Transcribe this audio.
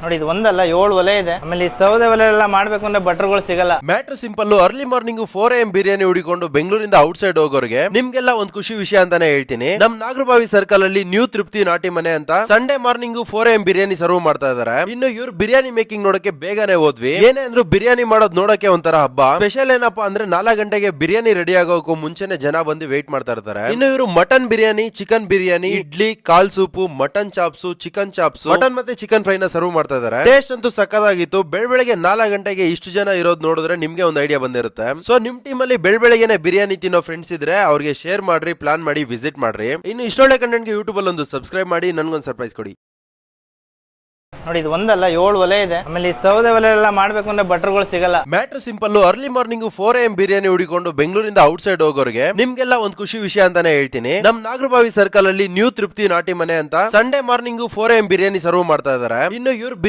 ನೋಡಿ ಇದು ಒಂದಲ್ಲ 7 ಒಲೆ ಇದೆ. ಆಮೇಲೆ ಈ ಸೌದೆ ಒಲೆ ಎಲ್ಲ ಮಾಡ್ಬೇಕು ಅಂದ್ರೆ ಬಟರ್ಗಳು ಸಿಗಲ್ಲ. Matter simple. Early morning 4 AM biryani ಹುಡಿಕೊಂಡು ಬೆಂಗಳೂರಿಂದ ಔಟ್ ಸೈಡ್ ಹೋಗೋರಿಗೆ ನಿಮ್ಗೆಲ್ಲ ಒಂದ್ ಖುಷಿ ವಿಷಯ ಅಂತಾನೆ ಹೇಳ್ತೀನಿ. ನಮ್ ನಾಗರಬಾವಿ ಸರ್ಕಲ್ ಅಲ್ಲಿ ನ್ಯೂ ತೃಪ್ತಿ ನಾಟಿ ಮನೆ ಅಂತ Sunday morning 4 AM biryani serve ಮಾಡ್ತಾ ಇದಾರೆ. ಇನ್ನು ಇವ್ರು ಬಿರಿಯಾನಿ ಮೇಕಿಂಗ್ ನೋಡಕ್ಕೆ ಬೇಗನೆ ಹೋದ್ವಿ. ಏನೇ ಅಂದ್ರು ಬಿರಿಯಾನಿ ಮಾಡೋದ್ ನೋಡಕ್ಕೆ ಒಂಥರ ಹಬ್ಬ. ಸ್ಪೆಷಲ್ ಏನಪ್ಪಾ ಅಂದ್ರೆ 4 ಗಂಟೆಗೆ ಬಿರಿಯಾನಿ ರೆಡಿ ಆಗೋಕು ಮುಂಚೆನೆ ಜನ ಬಂದು ವೇಟ್ ಮಾಡ್ತಾ ಇರ್ತಾರೆ. ಇನ್ನು ಇವರು ಮಟನ್ ಬಿರಿಯಾನಿ, ಚಿಕನ್ ಬಿರಿಯಾನಿ, ಇಡ್ಲಿ, ಕಾಲ್ soup, mutton chops, chicken chops, mutton ಮತ್ತೆ ಚಿಕನ್ ಫ್ರೈ ನ ಸರ್ವ್ ಮಾಡ್ತಾ ಇದಾರೆ. ಟೇಸ್ಟ್ ಅಂತೂ ಸಕ್ಕದಾಗಿತ್ತು. ಬೆಳಗ್ಗೆ 4 ಗಂಟೆಗೆ ಇಷ್ಟು ಜನ ಇರೋದು ನೋಡಿದ್ರೆ ನಿಮ್ಗೆ ಒಂದು ಐಡಿಯಾ ಬಂದಿರುತ್ತೆ. ಸೊ ನಿಮ್ ಟೀಮ್ ಅಲ್ಲಿ ಬೆಳಗ್ಗೆನೆ ಬಿರಿಯಾನಿ ತಿನ್ನೋ ಫ್ರೆಂಡ್ಸ್ ಇದ್ರೆ ಅವ್ರಿಗೆ ಶೇರ್ ಮಾಡ್ರಿ, ಪ್ಲಾನ್ ಮಾಡಿ ವಿಸಿಟ್ ಮಾಡ್ರಿ. ಇನ್ನು ಇಷ್ಟೊಳ್ಳೆ ಕಂಟೆಂಟ್ ಗೆ ಯೂಟ್ಯೂಬ್ ಅಲ್ಲಿ ಒಂದು ಸಬ್ಸ್ಕ್ರೈಬ್ ಮಾಡಿ, ನನ್ಗೊಂದು ಸರ್ಪ್ರೈಸ್ ಕೊಡಿ. ನೋಡಿ ಇದು ಒಂದಲ್ಲ 7 ಒಲೆ ಇದೆ. ಆಮೇಲೆ ಈ ಸೌದೆ ಒಲೆ ಎಲ್ಲ ಮಾಡ್ಬೇಕು ಅಂದ್ರೆ ಬಟರ್ಗಳು ಸಿಗಲ್ಲ. Matter simple. Early morning 4 AM biryani ಹುಡಿಕೊಂಡು ಬೆಂಗಳೂರಿಂದ ಔಟ್ ಸೈಡ್ ಹೋಗೋರಿಗೆ ನಿಮ್ಗೆಲ್ಲ ಒಂದ್ ಖುಷಿ ವಿಷಯ ಅಂತಾನೆ ಹೇಳ್ತೀನಿ. ನಮ್ ನಾಗರಬಾವಿ ಸರ್ಕಲ್ ಅಲ್ಲಿ ನ್ಯೂ ತೃಪ್ತಿ ನಾಟಿ ಮನೆ ಅಂತ Sunday morning 4 AM biryani serve ಮಾಡ್ತಾ ಇದಾರೆ. ಇನ್ನು ಇವ್ರು